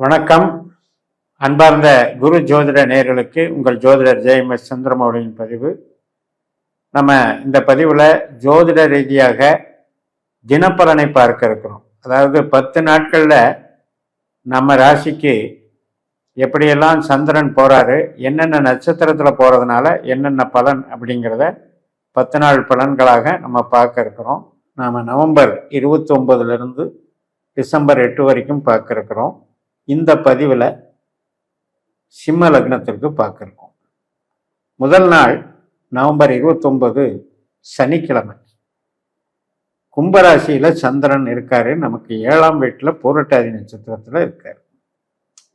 வணக்கம். அன்பார்ந்த குரு ஜோதிட நேயர்களுக்கு உங்கள் ஜோதிடர் ஜெயமஸ் சந்திரமௌலியின் பதிவு. நம்ம இந்த பதிவில் ஜோதிட ரீதியாக தினப்பலனை பார்க்க இருக்கிறோம். அதாவது 10 நாட்களில் நம்ம ராசிக்கு எப்படியெல்லாம் சந்திரன் போகிறாரு, என்னென்ன நட்சத்திரத்தில் போகிறதுனால என்னென்ன பலன் அப்படிங்கிறத 10 நாள் பலன்களாக நம்ம பார்க்க இருக்கிறோம். நாம் நவம்பர் 29 டிசம்பர் 8 வரைக்கும் பார்க்க இருக்கிறோம். இந்த பதிவில் சிம்ம லக்னத்திற்கு பார்க்கிறோம். முதல் நாள் நவம்பர் 29 சனிக்கிழமை. கும்பராசியில சந்திரன் இருக்காரு. நமக்கு 7ஆம் வீட்டில் பூரட்டாதி நட்சத்திரத்தில் இருக்காரு.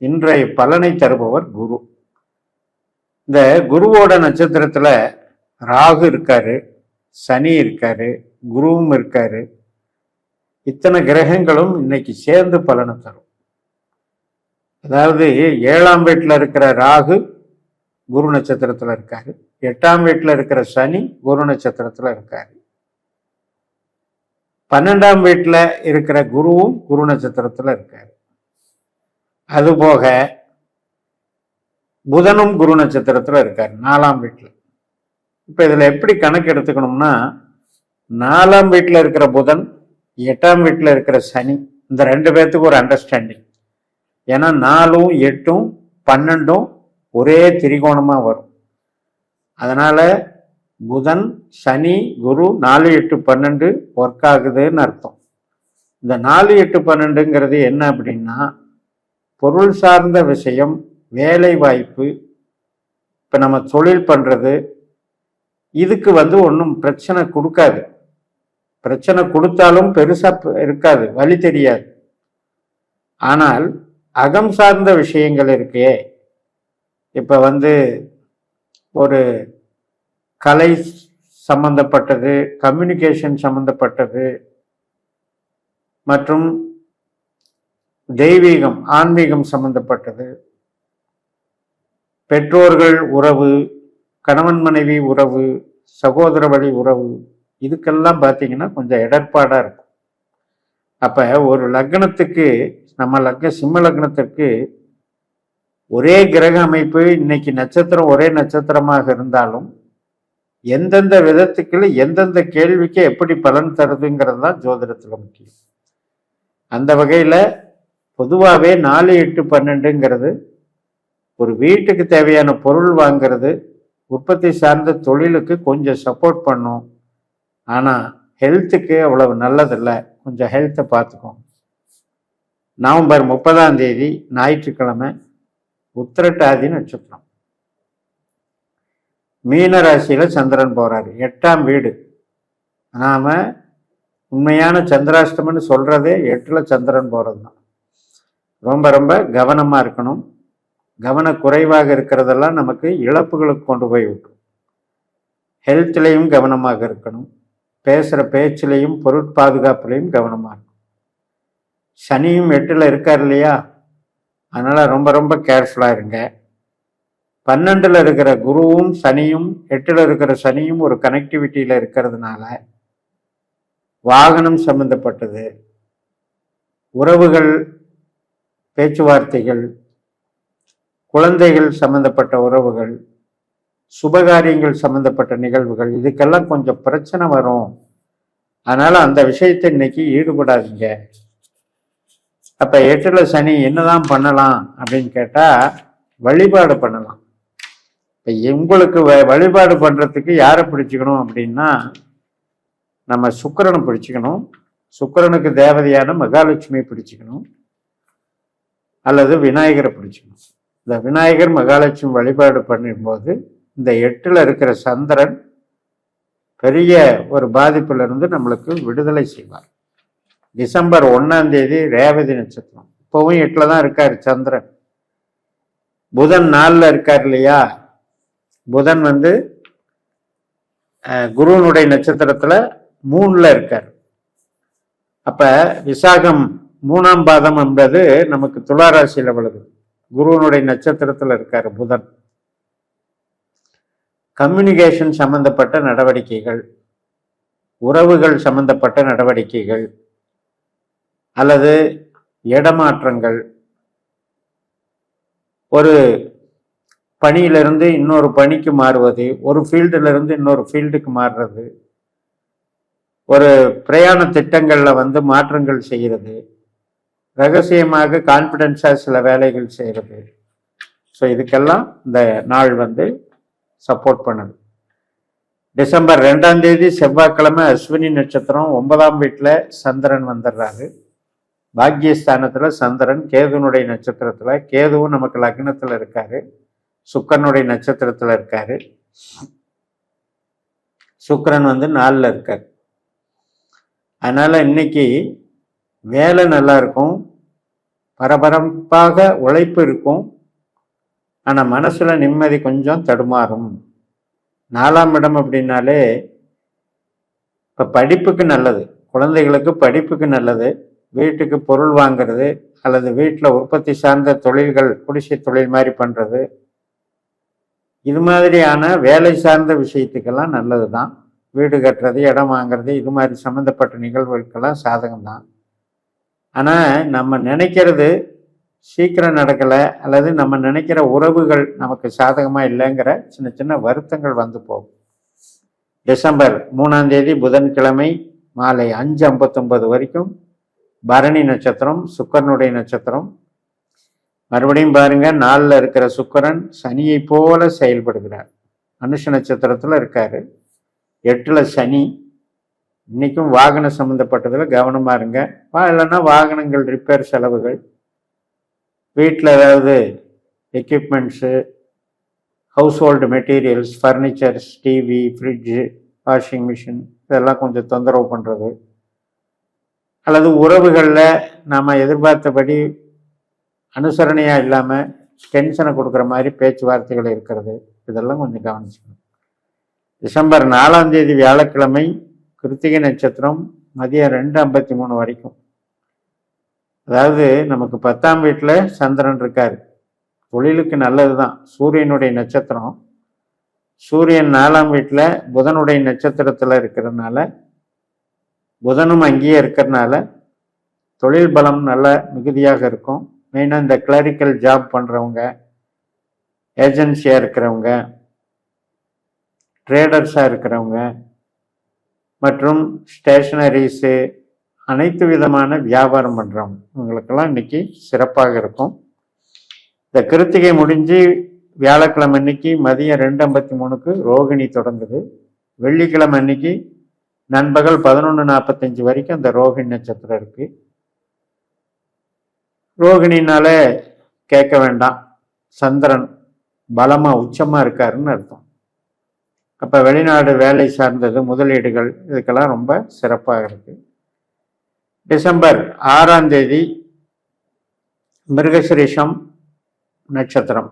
இன்றைய பலனை தருபவர் குரு. இந்த குருவோட நட்சத்திரத்துல ராகு இருக்காரு, சனி இருக்காரு, குருவும் இருக்காரு. இத்தனை கிரகங்களும் இன்னைக்கு சேர்ந்து பலனை தரும். அதாவது 7ஆம் வீட்டில் இருக்கிற ராகு குரு நட்சத்திரத்தில் இருக்காரு, 8ஆம் வீட்டில் இருக்கிற சனி குரு நட்சத்திரத்தில் இருக்காரு, 12ஆம் வீட்டில் இருக்கிற குருவும் குரு நட்சத்திரத்தில் இருக்காரு. அதுபோக புதனும் குரு நட்சத்திரத்தில் இருக்காரு 4ஆம் வீட்டில். இப்போ இதில் எப்படி கணக்கு எடுத்துக்கணும்னா, 4ஆம் வீட்டில் இருக்கிற புதன், 8ஆம் வீட்டில் இருக்கிற சனி, இந்த 2 பேர்த்துக்கு ஒரு அண்டர்ஸ்டாண்டிங். ஏன்னா 4ம் 8ம் 12ம் ஒரே திரிகோணமாக வரும். அதனால புதன் சனி குரு 4, 8, 12 ஒர்க் ஆகுதுன்னு அர்த்தம். இந்த 4, 8, 12ங்கிறது என்ன அப்படின்னா, பொருள் சார்ந்த விஷயம், வேலை வாய்ப்பு, இப்போ நம்ம தொழில் பண்ணுறது, இதுக்கு ஒன்றும் பிரச்சனை கொடுக்காது. பிரச்சனை கொடுத்தாலும் பெருசாக இருக்காது, வழி தெரியாது. ஆனால் அகம் சார்ந்த விஷயங்கள் இருக்கே, இப்போ ஒரு கலை சம்பந்தப்பட்டது, கம்யூனிகேஷன் சம்பந்தப்பட்டது, மற்றும் தெய்வீகம் ஆன்மீகம் சம்பந்தப்பட்டது, பெற்றோர்கள் உறவு, கணவன் மனைவி உறவு, சகோதர வழி உறவு, இதுக்கெல்லாம் பார்த்தீங்கன்னா கொஞ்சம் இடர்பாடாக இருக்கும். அப்போ ஒரு லக்னத்துக்கு, நம்ம சிம்ம லக்னத்திற்கு ஒரே கிரக அமைப்பு, இன்னைக்கு நட்சத்திரம் ஒரே நட்சத்திரமாக இருந்தாலும் எந்தெந்த விதத்துக்கு எந்தெந்த கேள்விக்கு எப்படி பலன் தருதுங்கிறது தான் ஜோதிடத்தில் முக்கியம். அந்த வகையில் பொதுவாகவே 4, 8, 12ங்கிறது ஒரு வீட்டுக்கு தேவையான பொருள் வாங்கிறது, உற்பத்தி சார்ந்த தொழிலுக்கு கொஞ்சம் சப்போர்ட் பண்ணும். ஆனால் ஹெல்த்துக்கு அவ்வளவு நல்லதில்லை. கொஞ்சம் ஹெல்த்தை பார்த்துக்கோங்க. நவம்பர் 30ஆம் தேதி ஞாயிற்றுக்கிழமை, உத்திரட்டாதி நட்சத்திரம். மீன ராசியில சந்திரன் போறாரு, 8ஆம் வீடு. நாம உண்மையான சந்திராஷ்டமன்னு சொல்றதே 8ல் சந்திரன் போறது தான். ரொம்ப ரொம்ப கவனமா இருக்கணும். கவன குறைவாக இருக்கிறதெல்லாம் நமக்கு இழப்புகளுக்கு கொண்டு போய் விட்டுரும். ஹெல்த்லையும் கவனமாக இருக்கணும். பேசுகிற பேச்சிலையும் பொருட்பாதுகாப்புலையும் கவனமாக இருக்கும். சனியும் 8ல் இருக்கார் இல்லையா, அதனால ரொம்ப ரொம்ப கேர்ஃபுல்லாக இருங்க. 12ல் இருக்கிற குருவும் சனியும் 8ல் இருக்கிற சனியும் ஒரு கனெக்டிவிட்டியில் இருக்கிறதுனால வாகனம் சம்பந்தப்பட்டது, உறவுகள், பேச்சுவார்த்தைகள், குழந்தைகள் சம்பந்தப்பட்ட உறவுகள், சுபகாரியங்கள் சம்பந்தப்பட்ட நிகழ்வுகள், இதுக்கெல்லாம் கொஞ்சம் பிரச்சனை வரும். அதனால அந்த விஷயத்தை இன்னைக்கு ஈடுபடாதீங்க. அப்ப 8ல் சனி என்னதான் பண்ணலாம் அப்படின்னு கேட்டா, வழிபாடு பண்ணலாம். இப்ப உங்களுக்கு வழிபாடு பண்றதுக்கு யாரை பிடிச்சுக்கணும் அப்படின்னா, நம்ம சுக்கிரனை பிடிச்சுக்கணும். சுக்கிரனுக்கு தேவதையான மகாலட்சுமியை பிடிச்சுக்கணும், அல்லது விநாயகரை பிடிச்சுக்கணும். இந்த விநாயகர் மகாலட்சுமி வழிபாடு பண்ணும்போது இந்த 8ல் இருக்கிற சந்திரன் பெரிய ஒரு பாதிப்பிலிருந்து நம்மளுக்கு விடுதலை செய்வார். டிசம்பர் 1ஆம் தேதி ரேவதி நட்சத்திரம். இப்பவும் 8ல் தான் இருக்காரு சந்திரன். புதன் 4ல் இருக்கார் இல்லையா. புதன் குருவனுடைய நட்சத்திரத்துல 3ல் இருக்கார். அப்ப விசாகம் 3ஆம் பாதம் என்பது நமக்கு துளாராசியில விழுகுது. குருவனுடைய நட்சத்திரத்துல இருக்காரு புதன். கம்யூனிகேஷன் சம்பந்தப்பட்ட நடவடிக்கைகள், உறவுகள் சம்பந்தப்பட்ட நடவடிக்கைகள், அல்லது இடமாற்றங்கள், ஒரு பணியிலிருந்து இன்னொரு பணிக்கு மாறுவது, ஒரு ஃபீல்டிலிருந்து இன்னொரு ஃபீல்டுக்கு மாறுறது, ஒரு பிரயாண திட்டங்களில் மாற்றங்கள் செய்கிறது, ரகசியமாக கான்ஃபிடென்ஸாக சில வேலைகள் செய்கிறது. ஸோ இதுக்கெல்லாம் இந்த நாள் சப்போர்ட் பண்ணுது. டிசம்பர் 2ஆம் தேதி செவ்வாய்க்கிழமை அஸ்வினி நட்சத்திரம் 9ஆம் வீட்டில் சந்திரன் வந்துடுறாரு. பாக்கியஸ்தானத்தில் சந்திரன் கேதுனுடைய நட்சத்திரத்தில், கேதுவும் நமக்கு லக்னத்தில் இருக்காரு, சுக்கரனுடைய நட்சத்திரத்தில் இருக்காரு, சுக்கரன் 4ல் இருக்கார். அதனால் இன்னைக்கு வேலை நல்லா இருக்கும், பரபரப்பாக உழைப்பு இருக்கும், ஆனால் மனசில் நிம்மதி கொஞ்சம் தடுமாறும். 4ஆம் இடம் அப்படின்னாலே இப்போ படிப்புக்கு நல்லது, குழந்தைகளுக்கு படிப்புக்கு நல்லது, வீட்டுக்கு பொருள் வாங்கிறது அல்லது வீட்டில் உற்பத்தி சார்ந்த தொழில்கள், குடிசை தொழில் மாதிரி பண்ணுறது, இது மாதிரியான வேலை சார்ந்த விஷயத்துக்கெல்லாம் நல்லது தான். வீடு கட்டுறது, இடம் வாங்கிறது, இது மாதிரி சம்மந்தப்பட்ட நிகழ்வுகளுக்கெல்லாம் சாதகம்தான். ஆனால் நம்ம நினைக்கிறது சீக்கிரம் நடக்கலை அல்லது நம்ம நினைக்கிற உறவுகள் நமக்கு சாதகமாக இல்லைங்கிற சின்ன சின்ன வருத்தங்கள் போகும். டிசம்பர் 3ஆம் தேதி புதன்கிழமை மாலை 5:59 வரைக்கும் பரணி நட்சத்திரம், சுக்கரனுடைய நட்சத்திரம். மறுபடியும் பாருங்க, 4ல் இருக்கிற சுக்கரன் சனியை போல செயல்படுகிறார். அனுஷ நட்சத்திரத்தில் இருக்காரு, 8ல் சனி. இன்னைக்கும் வாகன சம்மந்தப்பட்டதில் கவனமாக இருங்க. இல்லைன்னா வாகனங்கள் ரிப்பேர் செலவுகள், வீட்டில் ஏதாவது equipments, house hold materials, furnitures, TV, fridge, washing machine, இதெல்லாம் கொஞ்சம் தொந்தரவு பண்ணுறது, அல்லது உறவுகளில் நாம் எதிர்பார்த்தபடி அனுசரணையாக இல்லாமல் டென்ஷனை கொடுக்குற மாதிரி பேச்சுவார்த்தைகள் இருக்கிறது, இதெல்லாம் கொஞ்சம் கவனிச்சுக்கணும். டிசம்பர் 4ஆம் தேதி வியாழக்கிழமை கிருத்திகை நட்சத்திரம் மதியம் 2:53 வரைக்கும். அதாவது நமக்கு 10ஆம் வீட்டில் சந்திரன் இருக்கார், தொழிலுக்கு நல்லது தான். சூரியனுடைய நட்சத்திரம், சூரியன் 4ஆம் வீட்டில் புதனுடைய நட்சத்திரத்தில் இருக்கிறதுனால, புதனும் அங்கேயே இருக்கிறதுனால தொழில் பலம் நல்ல மிகுதியாக இருக்கும். மெயினாக இந்த கிளரிக்கல் ஜாப் பண்ணுறவங்க, ஏஜென்சியாக இருக்கிறவங்க, ட்ரேடர்ஸாக இருக்கிறவங்க மற்றும் ஸ்டேஷனரிஸு, அனைத்து விதமான வியாபாரம் பண்ணுறவங்க, இவங்களுக்கெல்லாம் இன்னைக்கு சிறப்பாக இருக்கும். இந்த கிருத்திகை முடிஞ்சு வியாழக்கிழமை அன்னைக்கு மதியம் 2:53க்கு ரோகிணி தொடங்குது. வெள்ளிக்கிழமை அன்னைக்கு நண்பகல் 11:45 வரைக்கும் அந்த ரோகிணி நட்சத்திரம் இருக்கு. ரோகிணினால கேட்க வேண்டாம், சந்திரன் பலமா உச்சமா இருக்காருன்னு அர்த்தம். அப்ப வெளிநாடு வேலை சார்ந்தது, முதலீடுகள், இதுக்கெல்லாம் ரொம்ப சிறப்பாக இருக்கு. டிசம்பர் 6ஆம் தேதி மிருகசிரீஷம் நட்சத்திரம்,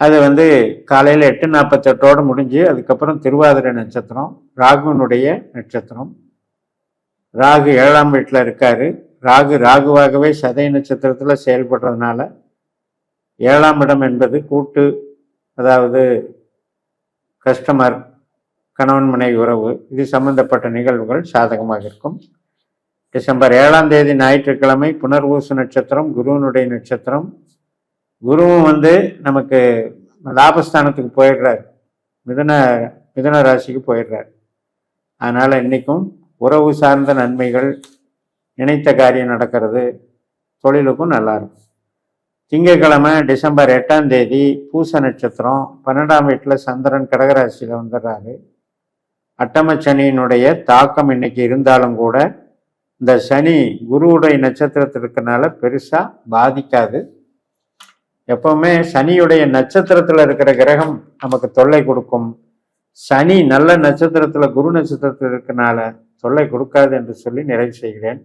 அது காலையில் 8:48 முடிஞ்சு அதுக்கப்புறம் திருவாதிரை நட்சத்திரம், ராகுனுடைய நட்சத்திரம். ராகு 7ஆம் வீட்டில் இருக்காரு. ராகுவாகவே சதய நட்சத்திரத்தில் செயல்படுறதுனால 7ஆம் இடம் என்பது கூட்டு, அதாவது கஸ்டமர், கணவன் மனைவி உறவு, இது சம்பந்தப்பட்ட நிகழ்வுகள் சாதகமாக இருக்கும். டிசம்பர் 7ஆம் தேதி ஞாயிற்றுக்கிழமை புனர்வூசு நட்சத்திரம், குருவனுடைய நட்சத்திரம். குருவும் நமக்கு லாபஸ்தானத்துக்கு போயிடுறார், மிதுன ராசிக்கு போயிடுறார். அதனால இன்னைக்கும் உறவு சார்ந்த நன்மைகள், நினைத்த காரியம் நடக்கிறது, தொழிலுக்கும் நல்லா இருக்கும். திங்கட்கிழமை டிசம்பர் 8ஆம் தேதி பூச நட்சத்திரம், 12ஆம் வீட்டில் சந்திரன் கடகராசியில் வந்துடுறாரு. அட்டம சனியினுடைய தாக்கம் இன்னைக்கு இருந்தாலும் கூட இந்த சனி குருவுடைய நட்சத்திரத்தில் இருக்கனால பெருசா பாதிக்காது. எப்பவுமே சனியுடைய நட்சத்திரத்துல இருக்கிற கிரகம் நமக்கு தொல்லை கொடுக்கும். சனி நல்ல நட்சத்திரத்துல, குரு நட்சத்திரத்தில் இருக்கனால தொல்லை கொடுக்காது என்று சொல்லி நிறைவு செய்கிறேன்.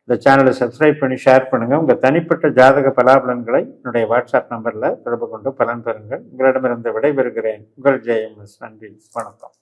இந்த சேனலை சப்ஸ்கிரைப் பண்ணி ஷேர் பண்ணுங்க. உங்க தனிப்பட்ட ஜாதக பலாபலன்களை என்னுடைய வாட்ஸ்அப் நம்பர்ல தொடர்பு கொண்டு பலன் பெறுங்கள். உங்களிடமிருந்து விடைபெறுகிறேன். உங்கள் ஜெயம். நன்றி, வணக்கம்.